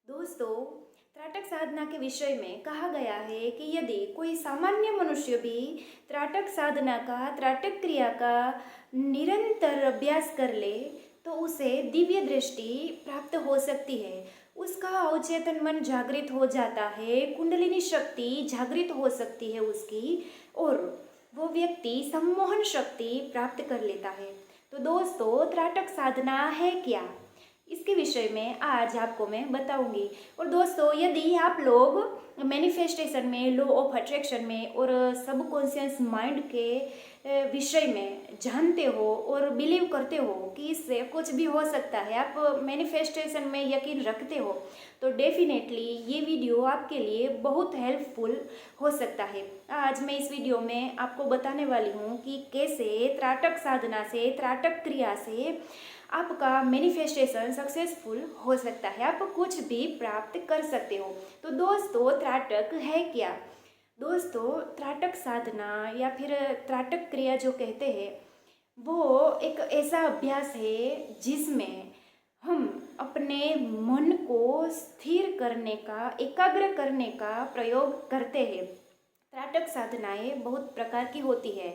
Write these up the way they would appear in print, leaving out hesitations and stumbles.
दोस्तों, त्राटक साधना के विषय में कहा गया है कि यदि कोई सामान्य मनुष्य भी त्राटक साधना का त्राटक क्रिया का निरंतर अभ्यास कर ले तो उसे दिव्य दृष्टि प्राप्त हो सकती है। उसका अवचेतन मन जागृत हो जाता है, कुंडलिनी शक्ति जागृत हो सकती है उसकी, और वो व्यक्ति सम्मोहन शक्ति प्राप्त कर लेता है। तो दोस्तों, त्राटक साधना है क्या, इसके विषय में आज आपको मैं बताऊंगी। और दोस्तों, यदि आप लोग मैनिफेस्टेशन में, लॉ ऑफ अट्रैक्शन में और सबकॉन्शियस माइंड के विषय में जानते हो और बिलीव करते हो कि इससे कुछ भी हो सकता है, आप मैनिफेस्टेशन में यकीन रखते हो, तो डेफिनेटली ये वीडियो आपके लिए बहुत हेल्पफुल हो सकता है। आज मैं इस वीडियो में आपको बताने वाली हूँ कि कैसे त्राटक साधना से, त्राटक क्रिया से आपका मैनिफेस्टेशन सक्सेसफुल हो सकता है, आप कुछ भी प्राप्त कर सकते हो। तो दोस्तों, त्राटक है क्या? दोस्तों, त्राटक साधना या फिर त्राटक क्रिया जो कहते हैं, वो एक ऐसा अभ्यास है जिसमें हम अपने मन को स्थिर करने का, एकाग्र करने का प्रयोग करते हैं। त्राटक साधनाएं बहुत प्रकार की होती है।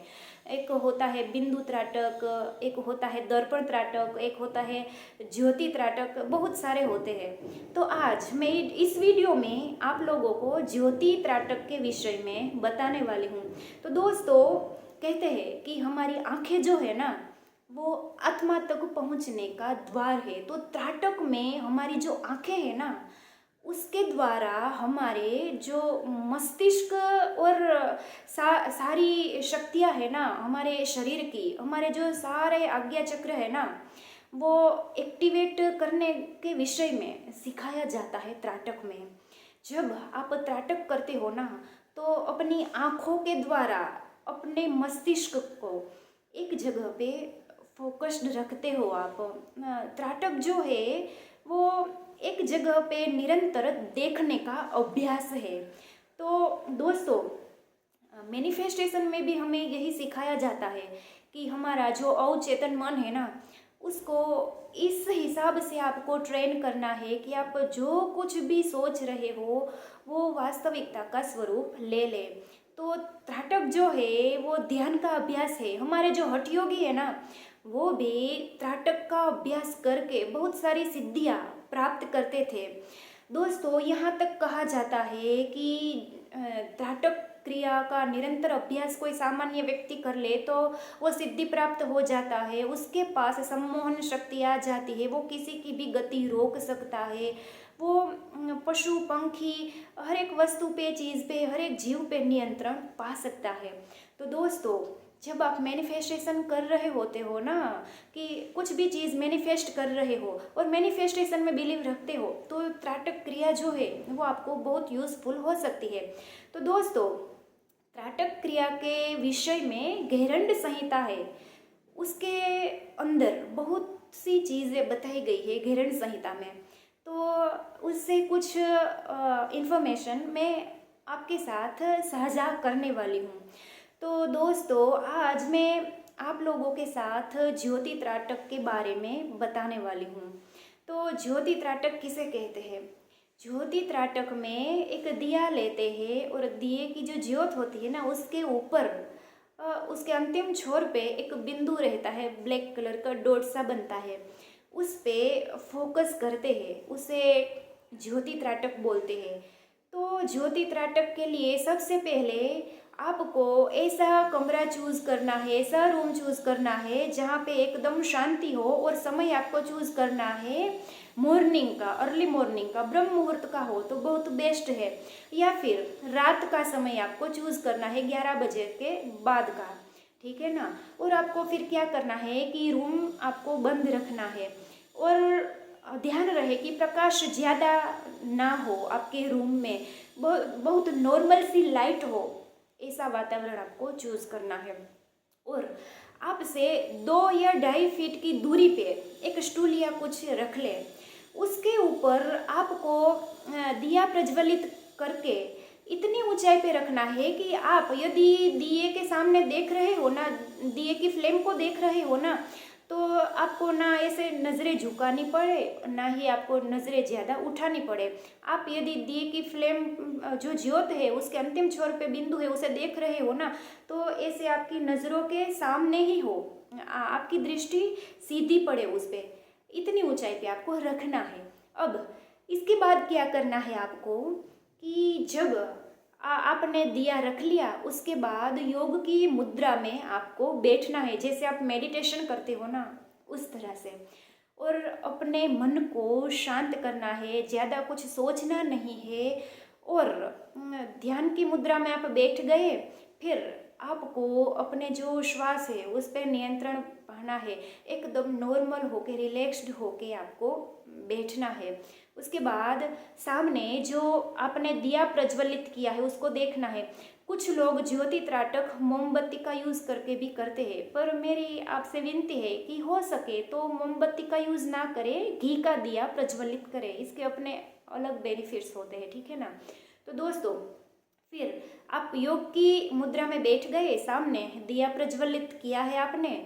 एक होता है बिंदु त्राटक, एक होता है दर्पण त्राटक, एक होता है ज्योति त्राटक, बहुत सारे होते हैं। तो आज मैं इस वीडियो में आप लोगों को ज्योति त्राटक के विषय में बताने वाली हूँ। तो दोस्तों, कहते हैं कि हमारी आंखें जो है ना, वो आत्मा तक पहुँचने का द्वार है। तो त्राटक में हमारी जो आंखें हैं ना, उसके द्वारा हमारे जो मस्तिष्क और सारी शक्तियां है ना हमारे शरीर की, हमारे जो सारे आज्ञा चक्र है ना, वो एक्टिवेट करने के विषय में सिखाया जाता है त्राटक में। जब आप त्राटक करते हो ना, तो अपनी आँखों के द्वारा अपने मस्तिष्क को एक जगह पे फोकस्ड रखते हो आप। त्राटक जो है वो एक जगह पे निरंतर देखने का अभ्यास है। तो दोस्तों, मैनिफेस्टेशन में भी हमें यही सिखाया जाता है कि हमारा जो अवचेतन मन है ना, उसको इस हिसाब से आपको ट्रेन करना है कि आप जो कुछ भी सोच रहे हो वो वास्तविकता का स्वरूप ले ले। तो त्राटक जो है वो ध्यान का अभ्यास है। हमारे जो हठयोगी है ना, वो भी त्राटक का अभ्यास करके बहुत सारी सिद्धियाँ प्राप्त करते थे। दोस्तों, यहाँ तक कहा जाता है कि त्राटक क्रिया का निरंतर अभ्यास कोई सामान्य व्यक्ति कर ले तो वो सिद्धि प्राप्त हो जाता है, उसके पास सम्मोहन शक्ति आ जाती है, वो किसी की भी गति रोक सकता है, वो पशु पंखी हर एक वस्तु पे, चीज़ पे, हर एक जीव पे नियंत्रण पा सकता है। तो दोस्तों, जब आप मैनिफेस्टेशन कर रहे होते हो ना, कि कुछ भी चीज़ मैनिफेस्ट कर रहे हो और मैनिफेस्टेशन में बिलीव रखते हो, तो त्राटक क्रिया जो है वो आपको बहुत यूज़फुल हो सकती है। तो दोस्तों, त्राटक क्रिया के विषय में गैरंड संहिता है, उसके अंदर बहुत सी चीज़ें बताई गई है गैरंड संहिता में। तो उससे कुछ इन्फॉर्मेशन मैं आपके साथ साझा करने वाली हूँ। तो दोस्तों, आज मैं आप लोगों के साथ ज्योति त्राटक के बारे में बताने वाली हूँ। तो ज्योति त्राटक किसे कहते हैं? ज्योति त्राटक में एक दिया लेते हैं और दिए की जो ज्योत होती है ना, उसके ऊपर उसके अंतिम छोर पे एक बिंदु रहता है, ब्लैक कलर का डॉट सा बनता है, उस पे फोकस करते हैं, उसे ज्योति त्राटक बोलते हैं। तो ज्योति त्राटक के लिए सबसे पहले आपको ऐसा कमरा चूज़ करना है, ऐसा रूम चूज़ करना है जहाँ पे एकदम शांति हो, और समय आपको चूज़ करना है मॉर्निंग का, अर्ली मॉर्निंग का, ब्रह्म मुहूर्त का हो तो बहुत बेस्ट है, या फिर रात का समय आपको चूज़ करना है 11 बजे के बाद का, ठीक है ना। और आपको फिर क्या करना है कि रूम आपको बंद रखना है, और ध्यान रहे कि प्रकाश ज़्यादा ना हो आपके रूम में, बहुत नॉर्मल सी लाइट हो, ऐसा वातावरण आपको चूज़ करना है। और आपसे 2 या 2.5 फीट की दूरी पे एक स्टूल या कुछ रख ले, उसके ऊपर आपको दिया प्रज्वलित करके इतनी ऊंचाई पे रखना है कि आप यदि दिए के सामने देख रहे हो ना, दिए की फ्लेम को देख रहे हो ना, तो आपको ना ऐसे नज़रें झुकानी पड़े, ना ही आपको नज़रें ज़्यादा उठानी पड़े। आप यदि दिए की फ्लेम जो ज्योत है उसके अंतिम छोर पे बिंदु है उसे देख रहे हो ना, तो ऐसे आपकी नज़रों के सामने ही हो, आपकी दृष्टि सीधी पड़े उस पर, इतनी ऊंचाई पे आपको रखना है। अब इसके बाद क्या करना है आपको कि जब आपने दिया रख लिया, उसके बाद योग की मुद्रा में आपको बैठना है, जैसे आप मेडिटेशन करते हो ना उस तरह से, और अपने मन को शांत करना है, ज़्यादा कुछ सोचना नहीं है। और ध्यान की मुद्रा में आप बैठ गए, फिर आपको अपने जो श्वास है उस पर नियंत्रण पाना है, एकदम नॉर्मल होके रिलैक्स्ड होके आपको बैठना है। उसके बाद सामने जो आपने दिया प्रज्वलित किया है उसको देखना है। कुछ लोग ज्योति त्राटक मोमबत्ती का यूज़ करके भी करते हैं, पर मेरी आपसे विनती है कि हो सके तो मोमबत्ती का यूज़ ना करें, घी का दिया प्रज्वलित करें, इसके अपने अलग बेनिफिट्स होते हैं, ठीक है ना। तो दोस्तों, फिर आप योग की मुद्रा में बैठ गए, सामने दिया प्रज्वलित किया है आपने,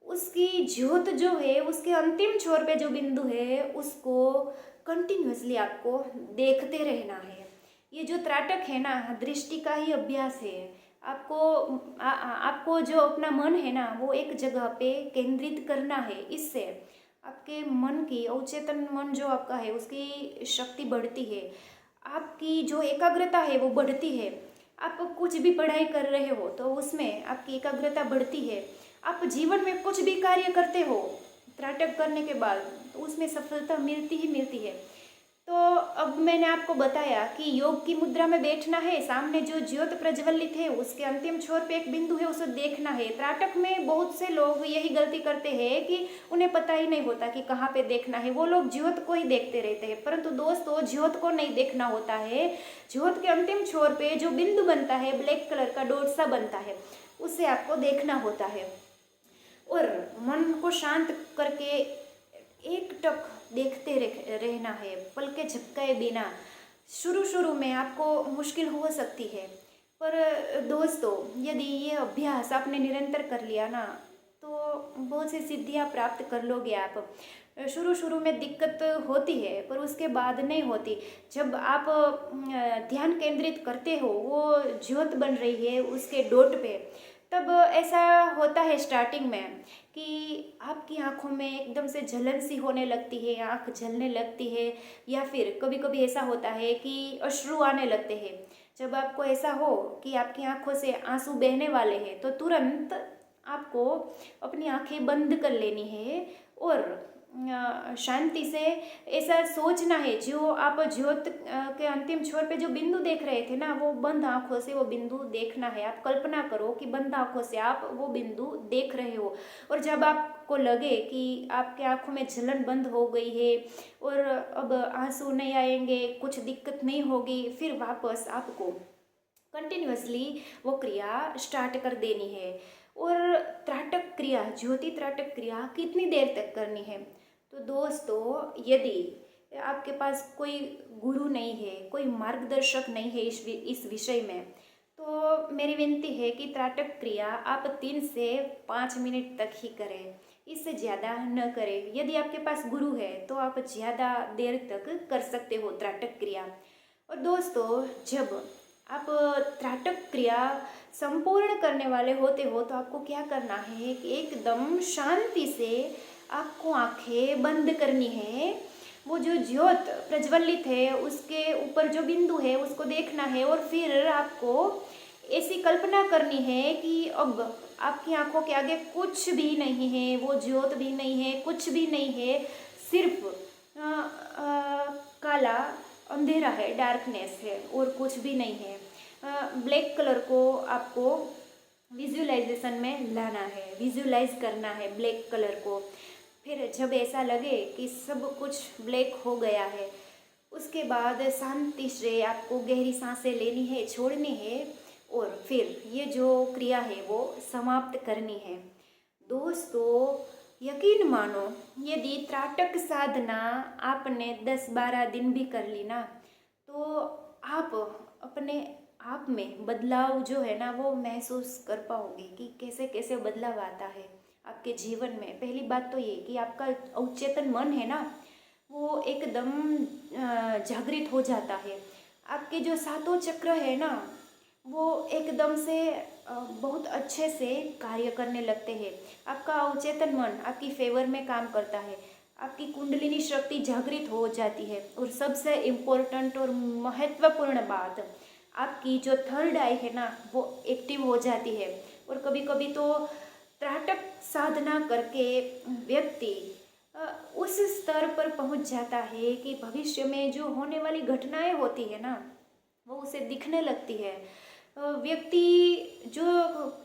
उसकी ज्योत जो है उसके अंतिम छोर पे जो बिंदु है उसको कंटिन्यूसली आपको देखते रहना है। ये जो त्राटक है ना, दृष्टि का ही अभ्यास है। आपको आपको जो अपना मन है ना वो एक जगह पे केंद्रित करना है, इससे आपके मन की, अवचेतन मन जो आपका है उसकी शक्ति बढ़ती है, आपकी जो एकाग्रता है वो बढ़ती है। आप कुछ भी पढ़ाई कर रहे हो तो उसमें आपकी एकाग्रता बढ़ती है। आप जीवन में कुछ भी कार्य करते हो त्राटक करने के बाद तो उसमें सफलता मिलती ही मिलती है। तो अब मैंने आपको बताया कि योग की मुद्रा में बैठना है, सामने जो ज्योत प्रज्वलित है उसके अंतिम छोर पे एक बिंदु है उसे देखना है। त्राटक में बहुत से लोग यही गलती करते हैं कि उन्हें पता ही नहीं होता कि कहाँ पे देखना है, वो लोग ज्योत को ही देखते रहते हैं। परंतु दोस्तों, ज्योत को नहीं देखना होता है, ज्योत के अंतिम छोर पे जो बिंदु बनता है, ब्लैक कलर का डॉट सा बनता है, उसे आपको देखना होता है। और मन को शांत करके एक टक देखते रहना है, पलके झपकाए बिना। शुरू में आपको मुश्किल हो सकती है, पर दोस्तों यदि ये अभ्यास आपने निरंतर कर लिया ना तो बहुत सी सिद्धियाँ प्राप्त कर लोगे आप। शुरू में दिक्कत होती है पर उसके बाद नहीं होती। जब आप ध्यान केंद्रित करते हो, वो ज्योत बन रही है उसके डोट पे, तब ऐसा होता है स्टार्टिंग में कि आपकी आंखों में एकदम से जलन सी होने लगती है, आंख जलने लगती है, या फिर कभी कभी ऐसा होता है कि अश्रु आने लगते हैं। जब आपको ऐसा हो कि आपकी आंखों से आंसू बहने वाले हैं तो तुरंत आपको अपनी आंखें बंद कर लेनी है और शांति से ऐसा सोचना है, जो आप ज्योत के अंतिम छोर पे जो बिंदु देख रहे थे ना, वो बंद आंखों से वो बिंदु देखना है। आप कल्पना करो कि बंद आंखों से आप वो बिंदु देख रहे हो, और जब आपको लगे कि आपके आंखों में जलन बंद हो गई है और अब आंसू नहीं आएंगे, कुछ दिक्कत नहीं होगी, फिर वापस आपको कंटिन्यूअसली वो क्रिया स्टार्ट कर देनी है। और त्राटक क्रिया, ज्योति त्राटक क्रिया कितनी देर तक करनी है? तो दोस्तों, यदि आपके पास कोई गुरु नहीं है, कोई मार्गदर्शक नहीं है इस विषय में, तो मेरी विनती है कि त्राटक क्रिया आप 3 से 5 मिनट तक ही करें, इससे ज़्यादा न करें। यदि आपके पास गुरु है तो आप ज़्यादा देर तक कर सकते हो त्राटक क्रिया। और दोस्तों, जब आप त्राटक क्रिया संपूर्ण करने वाले होते हो तो आपको क्या करना है कि एकदम शांति से आपको आंखें बंद करनी है। वो जो ज्योत प्रज्वलित है उसके ऊपर जो बिंदु है उसको देखना है, और फिर आपको ऐसी कल्पना करनी है कि अब आपकी आंखों के आगे कुछ भी नहीं है, वो ज्योत भी नहीं है, कुछ भी नहीं है, सिर्फ काला अंधेरा है, डार्कनेस है, और कुछ भी नहीं है। ब्लैक कलर को आपको विजुअलाइजेशन में लाना है, विजुअलाइज करना है ब्लैक कलर को। फिर जब ऐसा लगे कि सब कुछ ब्लैक हो गया है, उसके बाद शांति से आपको गहरी सांसें लेनी है, छोड़नी है, और फिर ये जो क्रिया है वो समाप्त करनी है। दोस्तों, यकीन मानो, यदि त्राटक साधना आपने 10-12 दिन भी कर ली ना, तो आप अपने आप में बदलाव जो है ना वो महसूस कर पाओगे कि कैसे कैसे बदलाव आता है। आपके जीवन में। पहली बात तो ये कि आपका अवचेतन मन है ना, वो एकदम जागृत हो जाता है। आपके जो सातों चक्र है ना, वो एकदम से बहुत अच्छे से कार्य करने लगते हैं। आपका अवचेतन मन आपकी फेवर में काम करता है, आपकी कुंडलिनी शक्ति जागृत हो जाती है। और सबसे इम्पोर्टेंट और महत्वपूर्ण बात, आपकी जो थर्ड आई है ना, वो एक्टिव हो जाती है। और कभी कभी तो त्राटक साधना करके व्यक्ति उस स्तर पर पहुंच जाता है कि भविष्य में जो होने वाली घटनाएं होती है ना, वो उसे दिखने लगती है। व्यक्ति जो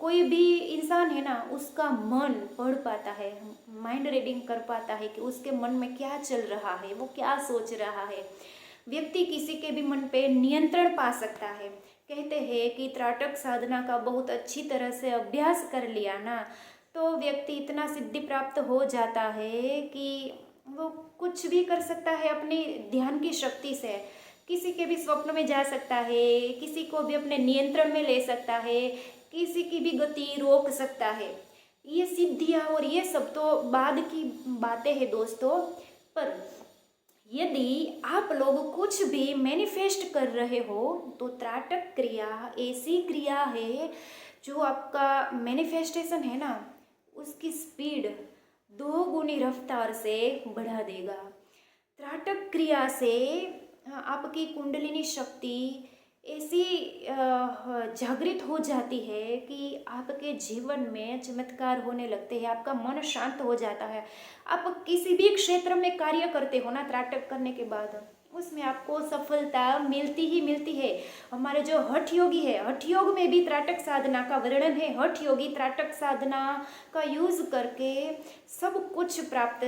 कोई भी इंसान है ना, उसका मन पढ़ पाता है, माइंड रीडिंग कर पाता है कि उसके मन में क्या चल रहा है, वो क्या सोच रहा है। व्यक्ति किसी के भी मन पे नियंत्रण पा सकता है। कहते हैं कि त्राटक साधना का बहुत अच्छी तरह से अभ्यास कर लिया ना, तो व्यक्ति इतना सिद्धि प्राप्त हो जाता है कि वो कुछ भी कर सकता है अपनी ध्यान की शक्ति से। किसी के भी स्वप्न में जा सकता है, किसी को भी अपने नियंत्रण में ले सकता है, किसी की भी गति रोक सकता है। ये सिद्धियाँ और ये सब तो बाद की बातें हैं दोस्तों। पर यदि आप लोग कुछ भी मैनिफेस्ट कर रहे हो, तो त्राटक क्रिया ऐसी क्रिया है जो आपका मैनिफेस्टेशन है ना, उसकी स्पीड 2 गुनी रफ्तार से बढ़ा देगा। त्राटक क्रिया से आपकी कुंडलिनी शक्ति ऐसी जागृत हो जाती है कि आपके जीवन में चमत्कार होने लगते हैं। आपका मन शांत हो जाता है। आप किसी भी क्षेत्र में कार्य करते हो ना, त्राटक करने के बाद उसमें आपको सफलता मिलती ही मिलती है। हमारे जो हठ योगी है, हठ योग में भी त्राटक साधना का वर्णन है। हठ योगी त्राटक साधना का यूज करके सब कुछ प्राप्त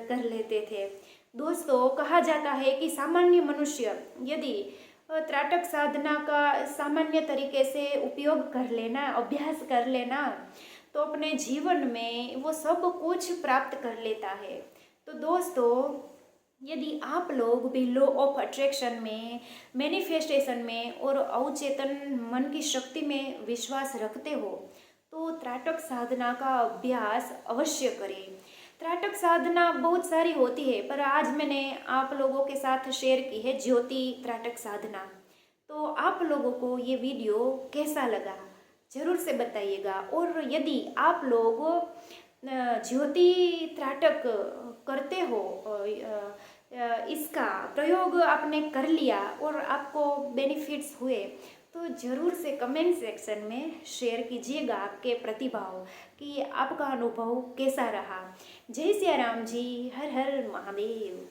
कर लेते थे। दोस्तों, कहा जाता है कि सामान्य मनुष्य यदि त्राटक साधना का सामान्य तरीके से उपयोग कर लेना, अभ्यास कर लेना, तो अपने जीवन में वो सब कुछ प्राप्त कर लेता है। तो दोस्तों, यदि आप लोग भी लॉ ऑफ अट्रैक्शन में, मैनिफेस्टेशन में और अवचेतन मन की शक्ति में विश्वास रखते हो, तो त्राटक साधना का अभ्यास अवश्य करें। त्राटक साधना बहुत सारी होती है, पर आज मैंने आप लोगों के साथ शेयर की है ज्योति त्राटक साधना। तो आप लोगों को ये वीडियो कैसा लगा ज़रूर से बताइएगा। और यदि आप लोग ज्योति त्राटक करते हो, इसका प्रयोग आपने कर लिया और आपको बेनिफिट्स हुए, तो ज़रूर से कमेंट सेक्शन में शेयर कीजिएगा आपके प्रतिभाव कि आपका अनुभव कैसा रहा। जय सिया राम जी, हर हर महादेव।